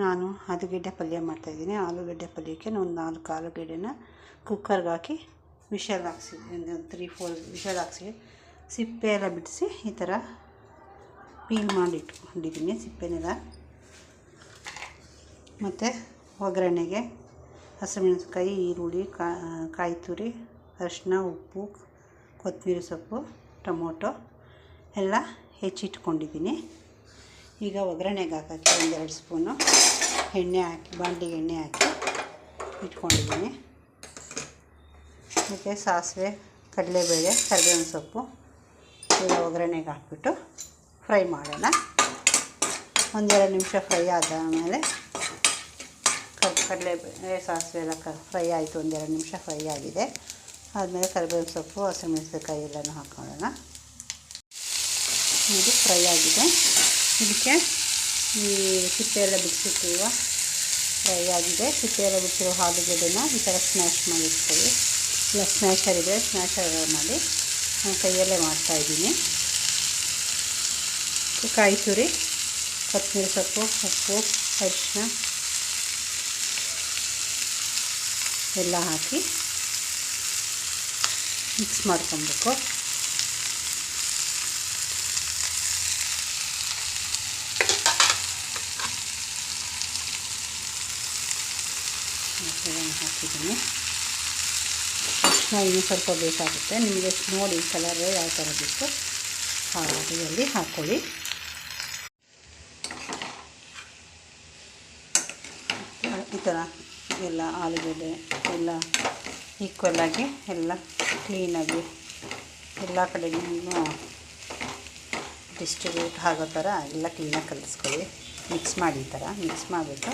ನಾನು ಆಲೂಗಡ್ಡೆ ಪಲ್ಯ ಮಾಡ್ತಾಯಿದ್ದೀನಿ. ಆಲೂಗಡ್ಡೆ ಪಲ್ಯಕ್ಕೆ ಒಂದು 4 ಆಲೂಗಡ್ಡೆನ ಕುಕ್ಕರ್ಗೆ ಹಾಕಿ ವಿಷಲ್ ಹಾಕ್ಸಿ, ಒಂದು 3-4 ವಿಷಲ್ ಹಾಕ್ಸಿ ಸಿಪ್ಪೆ ಎಲ್ಲ ಬಿಡಿಸಿ ಈ ಥರ ಪೀಲ್ ಮಾಡಿ ಇಟ್ಕೊಂಡಿದ್ದೀನಿ ಸಿಪ್ಪೆನೆಲ್ಲ. ಮತ್ತು ಒಗ್ಗರಣೆಗೆ ಹಸಿಮೆಣಸಿನ್ಕಾಯಿ, ಈರುಳ್ಳಿ, ಕಾಯಿ ತುರಿ, ಅರಿಶಿನ, ಉಪ್ಪು, ಕೊತ್ತಂಬರಿ ಸೊಪ್ಪು, ಟೊಮೊಟೊ ಎಲ್ಲ ಹೆಚ್ಚಿಟ್ಕೊಂಡಿದ್ದೀನಿ. ಈಗ ಒಗ್ಗರಣೆಗೆ ಹಾಕೋಕ್ಕೆ 1-2 ಸ್ಪೂನು ಎಣ್ಣೆ ಹಾಕಿ, ಬಾಣಲಿಗೆ ಎಣ್ಣೆ ಹಾಕಿ ಇಟ್ಕೊಂಡಿದ್ದೀನಿ. ಮತ್ತು ಸಾಸಿವೆ, ಕಡಲೆಬೇಳೆ, ಕರಿಬೇವಿನ ಸೊಪ್ಪು ಎಲ್ಲ ಒಗ್ಗರಣೆಗೆ ಹಾಕ್ಬಿಟ್ಟು ಫ್ರೈ ಮಾಡೋಣ. 1-2 ನಿಮಿಷ ಫ್ರೈ ಆದಮೇಲೆ ಕಡಲೆಬೇಳೆ, ಸಾಸಿವೆ ಎಲ್ಲ ಫ್ರೈ ಆಯಿತು. 1-2 ನಿಮಿಷ ಫ್ರೈ ಆಗಿದೆ. ಆದಮೇಲೆ ಕರಿಬೇವಿನ ಸೊಪ್ಪು, ಹಸಿಮೆಣಸಿನ್ಕಾಯಿ ಎಲ್ಲನೂ ಹಾಕ್ಕೊಳ್ಳೋಣ. ಇದು ಫ್ರೈ ಆಗಿದೆ. ಇದಕ್ಕೆ ಈ ಸಿಪ್ಪೆ ಎಲ್ಲ ಬಿಡಿಸಿಟ್ಟಿರುವ ಫ್ರೈ ಆಗಿದೆ. ಸಿಪ್ಪೆ ಎಲ್ಲ ಬಿಡಿಸಿರೋ ಆಲೂಗಡ್ಡೆನ ಈ ಥರ ಸ್ಮ್ಯಾಶ್ ಮಾಡಿ ಇಟ್ಕೊಳ್ಳಿ. ಇಲ್ಲ ಸ್ಮ್ಯಾಶರ್ ಇದೆ, ಸ್ಮ್ಯಾಶರ್ ಮಾಡಿ ನಾನು ಕೈಯಲ್ಲೇ ಮಾಡ್ತಾಯಿದ್ದೀನಿ. ಕಾಯಿ ತುರಿ, ಕೊತ್ತಂಬರಿ ಸೊಪ್ಪು, ಉಪ್ಪು, ಅರಿಶಿನ ಎಲ್ಲ ಹಾಕಿ ಮಿಕ್ಸ್ ಮಾಡ್ಕೊಬೇಕು. ಹಾಕಿದ್ದೀನಿ. ಅರಿಶಿನ ಇನ್ನೂ ಸ್ವಲ್ಪ ಬೇಕಾಗುತ್ತೆ ನಿಮಗೆ, ನೋಡಿ ಕಲರ್ ಯಾವ ಥರ ಬೇಕು ಅದರಲ್ಲಿ ಹಾಕ್ಕೊಳ್ಳಿ. ಈ ಥರ ಎಲ್ಲ ಆಲೂಗಡ್ಡೆ ಎಲ್ಲ ಈಕ್ವಲಾಗಿ ಎಲ್ಲ ಕ್ಲೀನಾಗಿ ಎಲ್ಲ ಕಡೆಗೂ ಡಿಸ್ಟ್ರಿಬ್ಯೂಟ್ ಆಗೋ ಥರ ಎಲ್ಲ ಕ್ಲೀನಾಗಿ ಕಲಿಸ್ಕೊಳ್ಳಿ. ಮಿಕ್ಸ್ ಮಾಡಿ ಈ ಥರ ಮಿಕ್ಸ್ ಮಾಡಿಬಿಟ್ಟು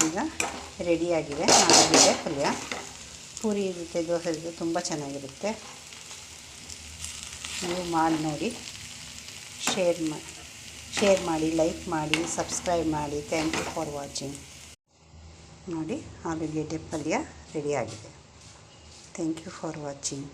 ಈಗ ರೆಡಿಯಾಗಿದೆ ಆಲೂಗಡ್ಡೆ ಪಲ್ಯ. ಪೂರಿ ಜೊತೆ, ದೋಸೆ ಜೊತೆ ತುಂಬ ಚೆನ್ನಾಗಿರುತ್ತೆ. ನೀವು ಮಾಡಿ ನೋಡಿ, ಶೇರ್ ಮಾಡಿ, ಲೈಕ್ ಮಾಡಿ, ಸಬ್ಸ್ಕ್ರೈಬ್ ಮಾಡಿ. Thank you for watching. ನೋಡಿ ಆಲೂಗಡ್ಡೆ ಪಲ್ಯ ರೆಡಿಯಾಗಿದೆ. Thank you for watching.